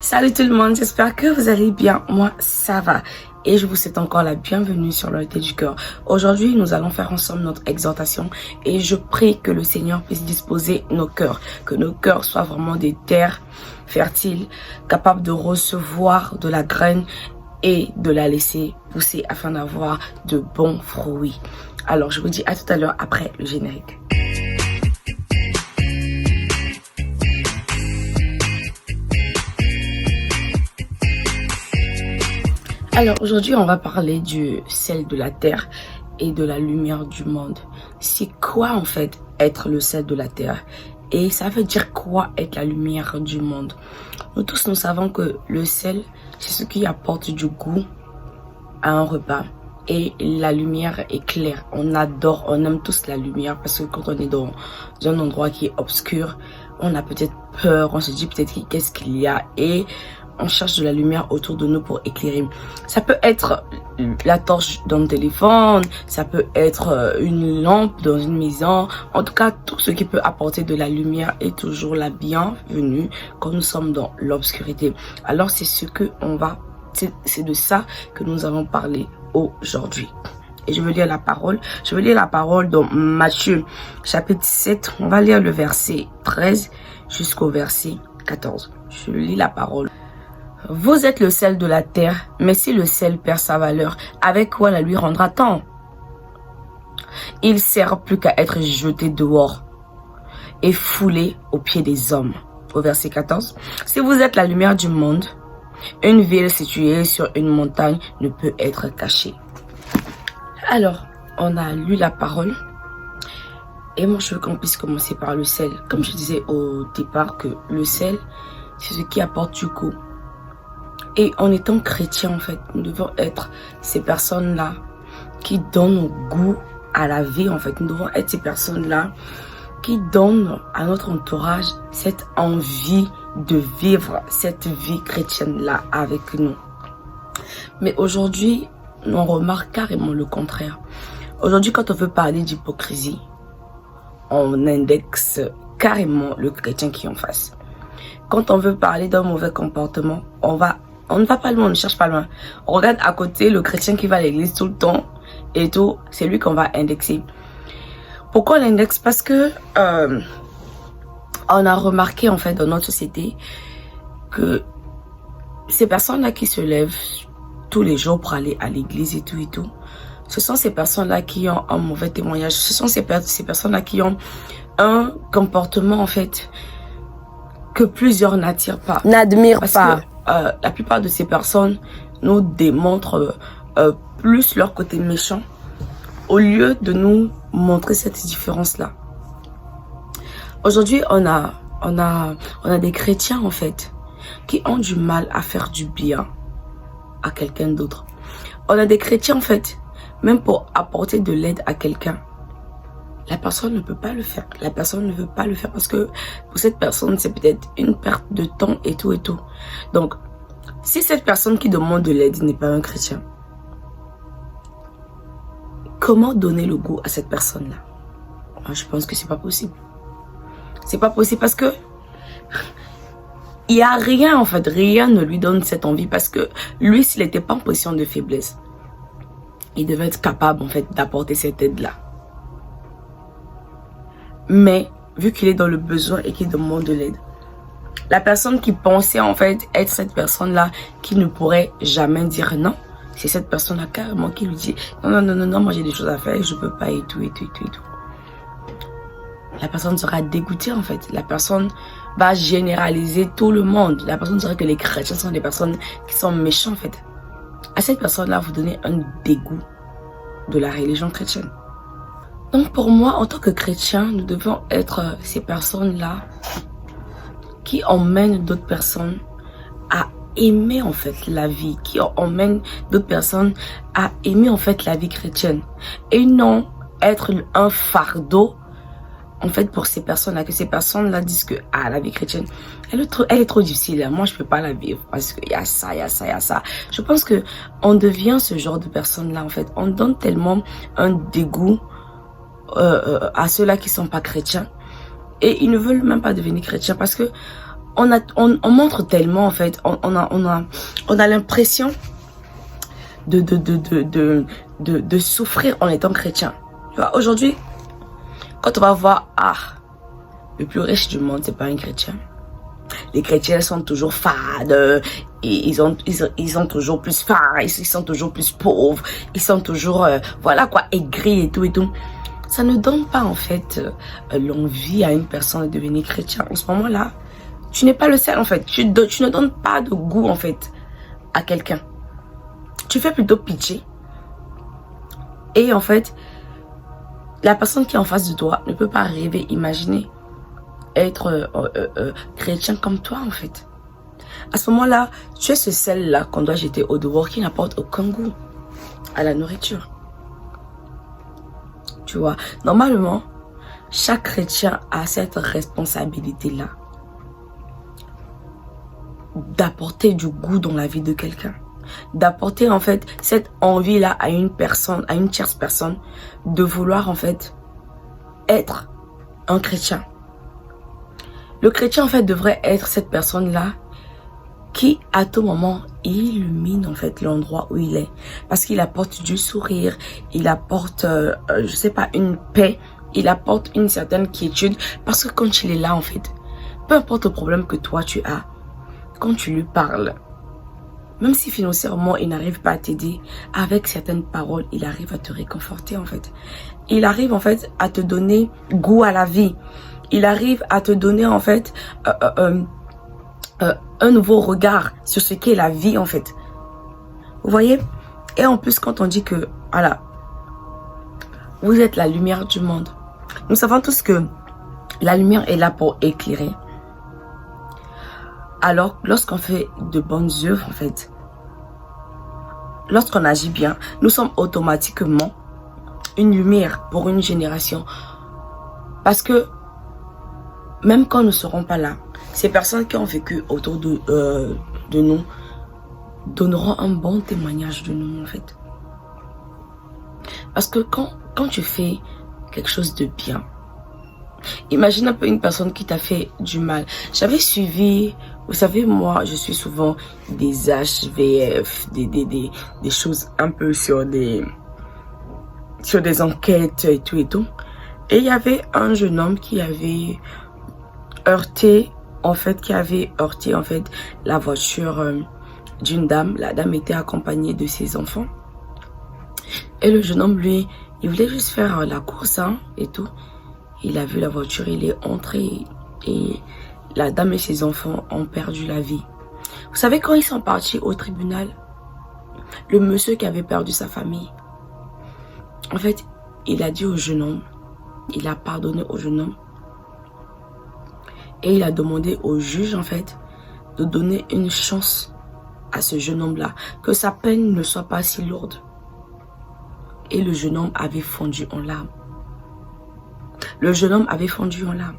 Salut tout le monde, j'espère que vous allez bien. Moi, ça va. Et je vous souhaite encore la bienvenue sur l'Orité du cœur. Aujourd'hui, nous allons faire ensemble notre exhortation et je prie que le Seigneur puisse disposer nos cœurs, que nos cœurs soient vraiment des terres fertiles, capables de recevoir de la graine et de la laisser pousser afin d'avoir de bons fruits. Alors, je vous dis à tout à l'heure après le générique. Alors aujourd'hui, on va parler du sel de la terre et de la lumière du monde. C'est quoi en fait être le sel de la terre? Et ça veut dire quoi être la lumière du monde? Nous tous, nous savons que le sel, c'est ce qui apporte du goût à un repas. Et la lumière est claire. On aime tous la lumière parce que quand on est dans un endroit qui est obscur, on a peut-être peur, on se dit peut-être qu'est-ce qu'il y a et on cherche de la lumière autour de nous pour éclairer. Ça peut être la torche dans le téléphone, ça peut être une lampe dans une maison. En tout cas, tout ce qui peut apporter de la lumière est toujours la bienvenue quand nous sommes dans l'obscurité. Alors c'est de ça que nous allons parler aujourd'hui. Et je veux lire la parole. Je veux lire la parole dans Matthieu chapitre 7. On va lire le verset 13 jusqu'au verset 14. Je lis la parole. Vous êtes le sel de la terre, mais si le sel perd sa valeur, avec quoi la lui rendra-t-on? Il sert plus qu'à être jeté dehors et foulé aux pieds des hommes. Au verset 14. Si vous êtes la lumière du monde, une ville située sur une montagne ne peut être cachée. Alors, on a lu la parole. Et moi, je veux qu'on puisse commencer par le sel. Comme je disais au départ que le sel, c'est ce qui apporte du goût. Et en étant chrétien, en fait, nous devons être ces personnes-là qui donnent goût à la vie, en fait. Nous devons être ces personnes-là qui donnent à notre entourage cette envie de vivre cette vie chrétienne-là avec nous. Mais aujourd'hui, on remarque carrément le contraire. Aujourd'hui, quand on veut parler d'hypocrisie, on indexe carrément le chrétien qui est en face. Quand on veut parler d'un mauvais comportement, on ne va pas loin, on ne cherche pas loin. On regarde à côté le chrétien qui va à l'église tout le temps et tout, c'est lui qu'on va indexer. Pourquoi on l'indexe? Parce que on a remarqué en fait dans notre société que ces personnes-là qui se lèvent tous les jours pour aller à l'église et tout, ce sont ces personnes-là qui ont un mauvais témoignage. Ce sont ces personnes-là qui ont un comportement en fait que plusieurs n'attirent pas. N'admirent pas. La plupart de ces personnes nous démontrent plus leur côté méchant au lieu de nous montrer cette différence-là. Aujourd'hui, on a des chrétiens en fait qui ont du mal à faire du bien à quelqu'un d'autre. On a des chrétiens en fait, même pour apporter de l'aide à quelqu'un, la personne ne peut pas le faire. La personne ne veut pas le faire parce que pour cette personne, c'est peut-être une perte de temps et tout. Donc, si cette personne qui demande de l'aide n'est pas un chrétien, comment donner le goût à cette personne-là? Moi, je pense que c'est pas possible. C'est pas possible parce que il y a rien en fait, rien ne lui donne cette envie parce que lui, s'il n'était pas en position de faiblesse, il devait être capable en fait d'apporter cette aide-là. Mais vu qu'il est dans le besoin et qu'il demande de l'aide, la personne qui pensait en fait être cette personne-là qui ne pourrait jamais dire non, c'est cette personne-là carrément qui lui dit non, moi j'ai des choses à faire, je peux pas et tout. La personne sera dégoûtée en fait. La personne va généraliser tout le monde. La personne dirait que les chrétiens sont des personnes qui sont méchants en fait. À cette personne-là, vous donnez un dégoût de la religion chrétienne. Donc pour moi, en tant que chrétien, nous devons être ces personnes-là qui emmènent d'autres personnes à aimer en fait la vie, qui emmènent d'autres personnes à aimer en fait la vie chrétienne. Et non être un fardeau en fait pour ces personnes-là, que ces personnes-là disent que la vie chrétienne, elle est trop difficile, moi je peux pas la vivre parce qu'il y a ça. Je pense que on devient ce genre de personnes-là en fait. On donne tellement un dégoût à ceux-là qui sont pas chrétiens et ils ne veulent même pas devenir chrétiens parce que on montre tellement en fait, on a l'impression de souffrir en étant chrétien. Tu vois, aujourd'hui, quand on va voir, le plus riche du monde, c'est pas un chrétien. Les chrétiens sont toujours fades, ils sont toujours plus fades, ils sont toujours plus pauvres, ils sont toujours, voilà quoi, aigris et tout et tout. Ça ne donne pas en fait l'envie à une personne de devenir chrétien. En ce moment-là, tu n'es pas le seul en fait. Tu ne donnes pas de goût en fait à quelqu'un. Tu fais plutôt pitié. Et en fait, la personne qui est en face de toi ne peut pas rêver, imaginer être chrétien comme toi en fait. À ce moment-là, tu es ce sel-là qu'on doit jeter au dehors qui n'apporte aucun goût à la nourriture. Tu vois, normalement, chaque chrétien a cette responsabilité-là d'apporter du goût dans la vie de quelqu'un. D'apporter en fait cette envie-là à une personne, à une tierce personne, de vouloir en fait être un chrétien. Le chrétien en fait devrait être cette personne-là qui à tout moment illumine en fait l'endroit où il est, parce qu'il apporte du sourire, il apporte je sais pas, une paix, il apporte une certaine quiétude, parce que quand il est là en fait, peu importe le problème que toi tu as, quand tu lui parles, même si financièrement il n'arrive pas à t'aider, avec certaines paroles il arrive à te réconforter en fait, il arrive en fait à te donner goût à la vie, il arrive à te donner en fait un nouveau regard sur ce qu'est la vie en fait. Vous voyez? Et en plus quand on dit que, voilà, vous êtes la lumière du monde. Nous savons tous que la lumière est là pour éclairer. Alors, lorsqu'on fait de bonnes œuvres en fait, lorsqu'on agit bien, nous sommes automatiquement une lumière pour une génération. Parce que, même quand nous ne serons pas là, ces personnes qui ont vécu autour de nous donneront un bon témoignage de nous en fait. Parce que quand tu fais quelque chose de bien, imagine un peu une personne qui t'a fait du mal. J'avais suivi, vous savez, moi je suis souvent des HVF, des choses un peu sur des enquêtes et tout et tout. Et il y avait un jeune homme qui avait heurté en fait, la voiture d'une dame. La dame était accompagnée de ses enfants. Et le jeune homme, lui, il voulait juste faire la course et tout. Il a vu la voiture, il est entré et la dame et ses enfants ont perdu la vie. Vous savez, quand ils sont partis au tribunal, le monsieur qui avait perdu sa famille, en fait, il a dit au jeune homme, il a pardonné au jeune homme. Et il a demandé au juge, en fait, de donner une chance à ce jeune homme-là, que sa peine ne soit pas si lourde. Et le jeune homme avait fondu en larmes. Le jeune homme avait fondu en larmes.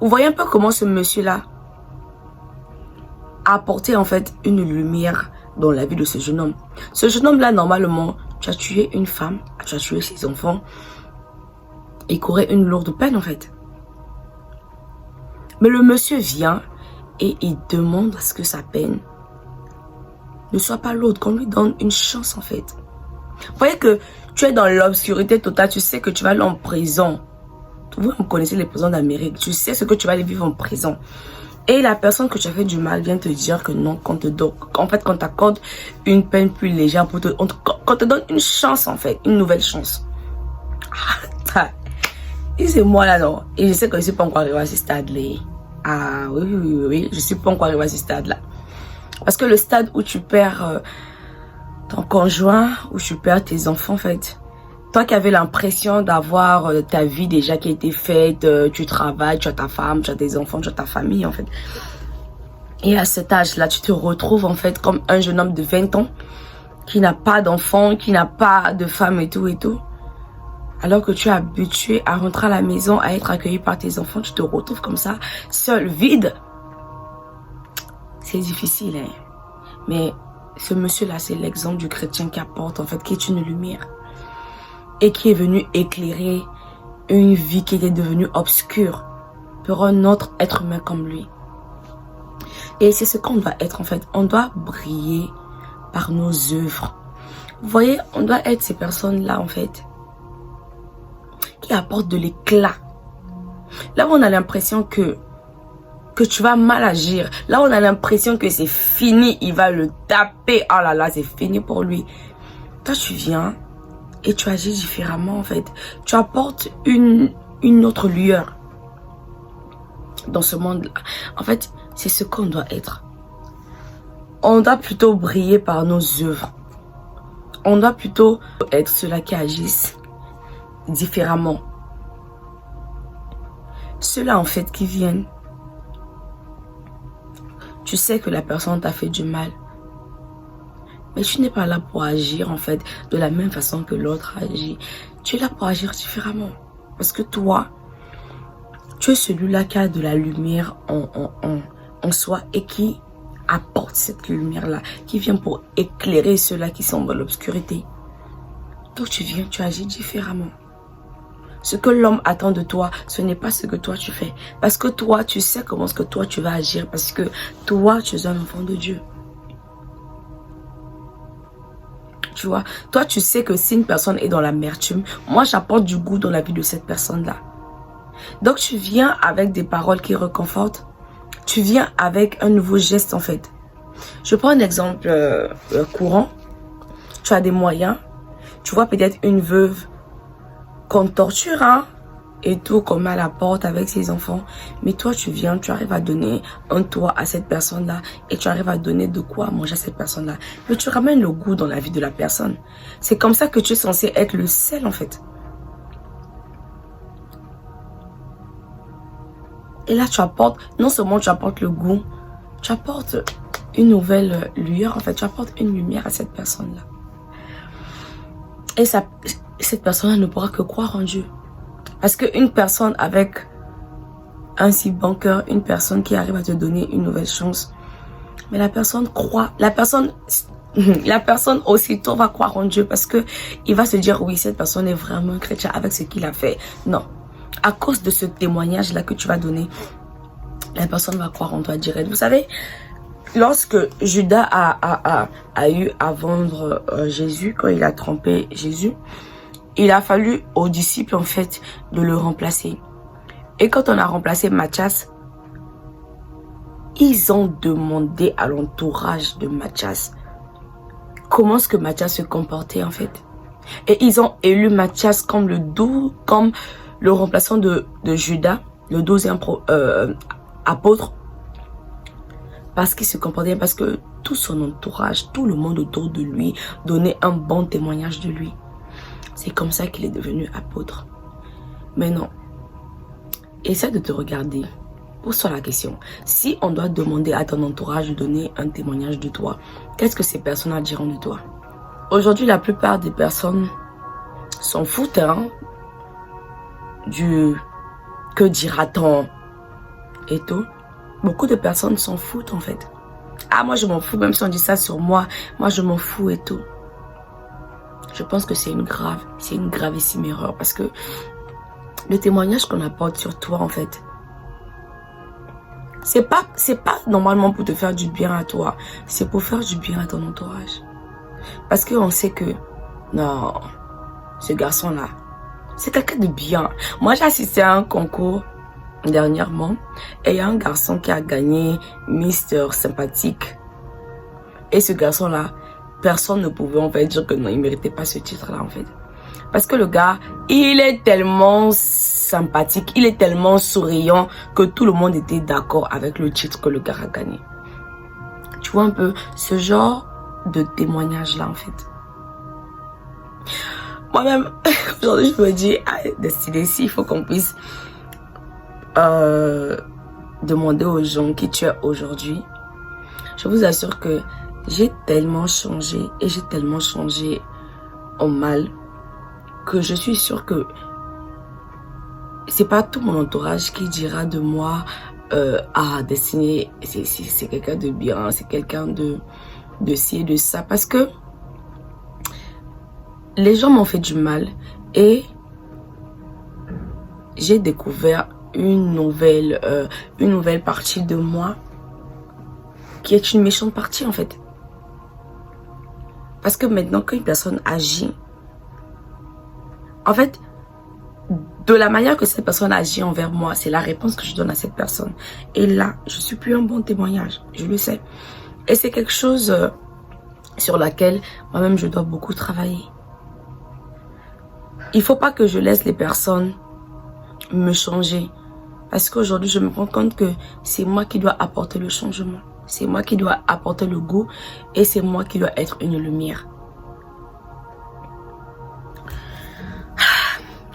Vous voyez un peu comment ce monsieur-là a apporté, en fait, une lumière dans la vie de ce jeune homme. Ce jeune homme-là, normalement, tu as tué une femme, tu as tué ses enfants, il courait une lourde peine, en fait. Mais le monsieur vient et il demande à ce que sa peine ne soit pas lourde, qu'on lui donne une chance en fait. Vous voyez que tu es dans l'obscurité totale, tu sais que tu vas aller en prison. Vous connaissez les prisons d'Amérique, tu sais ce que tu vas aller vivre en prison. Et la personne que tu as fait du mal vient te dire que non, qu'on t'accorde une peine plus légère, qu'on te donne une chance en fait, une nouvelle chance. Et c'est moi là, non. Et je sais que je ne suis pas encore arrivé à ce stade-là. Ah oui, je ne suis pas encore arrivé à ce stade-là. Parce que le stade où tu perds ton conjoint, où tu perds tes enfants, en fait. Toi qui avais l'impression d'avoir ta vie déjà qui a été faite, tu travailles, tu as ta femme, tu as tes enfants, tu as ta famille, en fait. Et à cet âge-là, tu te retrouves, en fait, comme un jeune homme de 20 ans qui n'a pas d'enfant, qui n'a pas de femme et tout et tout. Alors que tu es habitué à rentrer à la maison, à être accueilli par tes enfants, tu te retrouves comme ça, seul, vide. C'est difficile, hein. Mais ce monsieur-là, c'est l'exemple du chrétien qui apporte, en fait, qui est une lumière. Et qui est venu éclairer une vie qui était devenue obscure pour un autre être humain comme lui. Et c'est ce qu'on doit être en fait. On doit briller par nos œuvres. Vous voyez, on doit être ces personnes-là en fait, qui apportent de l'éclat. Là où on a l'impression que tu vas mal agir, là où on a l'impression que c'est fini, il va le taper, oh là là, c'est fini pour lui. Toi, tu viens et tu agis différemment en fait. Tu apportes une autre lueur dans ce monde-là. En fait, c'est ce qu'on doit être. On doit plutôt briller par nos œuvres. On doit plutôt être ceux-là qui agissent différemment. Ceux-là en fait qui viennent. Tu sais que la personne t'a fait du mal. Mais tu n'es pas là pour agir en fait de la même façon que l'autre agit. Tu es là pour agir différemment. Parce que toi, tu es celui-là qui a de la lumière en soi et qui apporte cette lumière-là, qui vient pour éclairer ceux-là qui sont dans l'obscurité. Donc tu viens, tu agis différemment. Ce que l'homme attend de toi, ce n'est pas ce que toi tu fais. Parce que toi, tu sais comment est-ce que toi tu vas agir. Parce que toi, tu es un enfant de Dieu. Tu vois, toi tu sais que si une personne est dans l'amertume, moi j'apporte du goût dans la vie de cette personne-là. Donc tu viens avec des paroles qui réconfortent. Tu viens avec un nouveau geste en fait. Je prends un exemple courant. Tu as des moyens. Tu vois peut-être une veuve qu'on torture, hein, et tout, qu'on met à la porte avec ses enfants. Mais toi, tu viens, tu arrives à donner un toit à cette personne-là. Et tu arrives à donner de quoi manger à cette personne-là. Mais tu ramènes le goût dans la vie de la personne. C'est comme ça que tu es censé être le sel, en fait. Et là, tu apportes, non seulement tu apportes le goût, tu apportes une nouvelle lueur, en fait. Tu apportes une lumière à cette personne-là. Et ça, cette personne-là ne pourra que croire en Dieu. Parce qu'une personne avec un si bon cœur, une personne qui arrive à te donner une nouvelle chance, mais la personne croit, la personne aussitôt va croire en Dieu parce que il va se dire oui, cette personne est vraiment un chrétien avec ce qu'il a fait. Non, à cause de ce témoignage-là que tu vas donner, la personne va croire en toi direct. Vous savez, lorsque Judas a eu à vendre Jésus, quand il a trompé Jésus, il a fallu aux disciples en fait de le remplacer. Et quand on a remplacé Matthias, ils ont demandé à l'entourage de Matthias comment est-ce que Matthias se comportait en fait. Et ils ont élu Matthias comme le remplaçant de Judas, le 12e apôtre. Parce qu'il se comportait, parce que tout son entourage, tout le monde autour de lui donnait un bon témoignage de lui. C'est comme ça qu'il est devenu apôtre. Mais non. Essaie de te regarder. Pose-toi la question. Si on doit demander à ton entourage de donner un témoignage de toi, qu'est-ce que ces personnes diront de toi? Aujourd'hui, la plupart des personnes s'en foutent, hein, du que dira-t-on et tout. Beaucoup de personnes s'en foutent en fait. Ah, moi je m'en fous, même si on dit ça sur moi, moi je m'en fous et tout. Je pense que c'est une gravissime erreur parce que le témoignage qu'on apporte sur toi en fait, c'est pas normalement pour te faire du bien à toi, c'est pour faire du bien à ton entourage. Parce qu'on sait que non, ce garçon là, c'est quelqu'un de bien. Moi j'ai assisté à un concours dernièrement et il y a un garçon qui a gagné Mister Sympathique. Et ce garçon là, personne ne pouvait en fait dire que non, il méritait pas ce titre là en fait. Parce que le gars, il est tellement sympathique, il est tellement souriant que tout le monde était d'accord avec le titre que le gars a gagné. Tu vois un peu ce genre de témoignage là en fait. Moi-même, aujourd'hui je me dis, ah, Destinée, il faut qu'on puisse demander aux gens qui tu es aujourd'hui. Je vous assure que j'ai tellement changé et j'ai tellement changé en mal que je suis sûre que c'est pas tout mon entourage qui dira de moi ah, Destinée, c'est quelqu'un de bien, c'est quelqu'un de ci et de ça, parce que les gens m'ont fait du mal et j'ai découvert une nouvelle partie de moi qui est une méchante partie en fait. Parce que maintenant, quand une personne agit, en fait, de la manière que cette personne agit envers moi, c'est la réponse que je donne à cette personne. Et là, je suis plus un bon témoignage, je le sais. Et c'est quelque chose sur laquelle moi-même je dois beaucoup travailler. Il ne faut pas que je laisse les personnes me changer. Parce qu'aujourd'hui, je me rends compte que c'est moi qui dois apporter le changement. C'est moi qui dois apporter le goût et c'est moi qui dois être une lumière.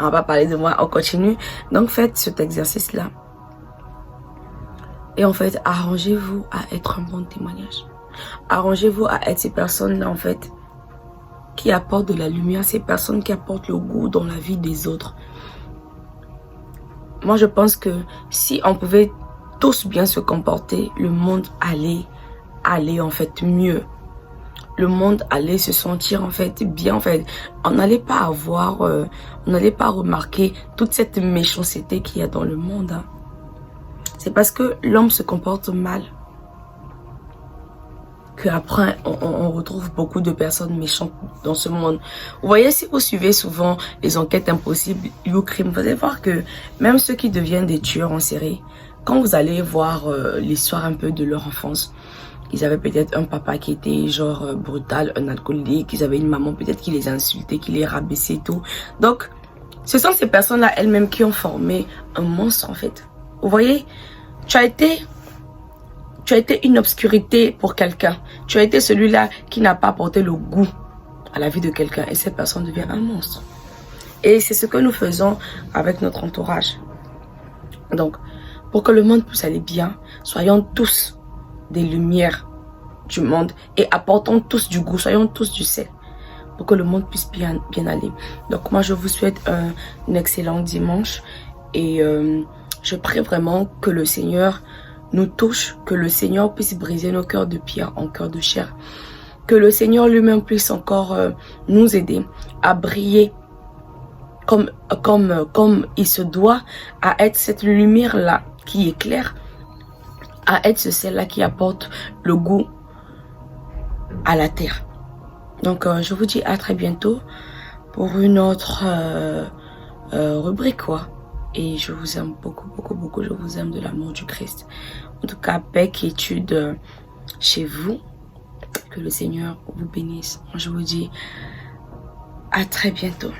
On va pas parler de moi, on continue. Donc faites cet exercice-là. Et en fait, arrangez-vous à être un bon témoignage. Arrangez-vous à être ces personnes-là, en fait, qui apportent de la lumière, ces personnes qui apportent le goût dans la vie des autres. Moi, je pense que si on pouvait tous bien se comporter, le monde allait en fait mieux. Le monde allait se sentir en fait bien. En fait, on n'allait pas avoir, on n'allait pas remarquer toute cette méchanceté qu'il y a dans le monde. Hein. C'est parce que l'homme se comporte mal qu'après on retrouve beaucoup de personnes méchantes dans ce monde. Vous voyez, si vous suivez souvent les enquêtes impossibles, YouCrime, vous allez voir que même ceux qui deviennent des tueurs en série, quand vous allez voir l'histoire un peu de leur enfance, ils avaient peut-être un papa qui était genre brutal, un alcoolique, ils avaient une maman peut-être qui les insultait, qui les rabaissait et tout. Donc, ce sont ces personnes-là elles-mêmes qui ont formé un monstre en fait. Vous voyez, tu as été une obscurité pour quelqu'un. Tu as été celui-là qui n'a pas apporté le goût à la vie de quelqu'un et cette personne devient un monstre. Et c'est ce que nous faisons avec notre entourage. Donc, pour que le monde puisse aller bien, soyons tous des lumières du monde et apportons tous du goût, soyons tous du sel pour que le monde puisse bien aller. Donc moi je vous souhaite un excellent dimanche et je prie vraiment que le Seigneur nous touche, que le Seigneur puisse briser nos cœurs de pierre en cœur de chair, que le Seigneur lui-même puisse encore nous aider à briller comme il se doit, à être cette lumière-là qui éclaire, à être ce sel-là qui apporte le goût à la terre. Donc, je vous dis à très bientôt pour une autre rubrique, quoi. Et je vous aime beaucoup, beaucoup, beaucoup. Je vous aime de l'amour du Christ. En tout cas, paix, quiétude chez vous. Que le Seigneur vous bénisse. Je vous dis à très bientôt.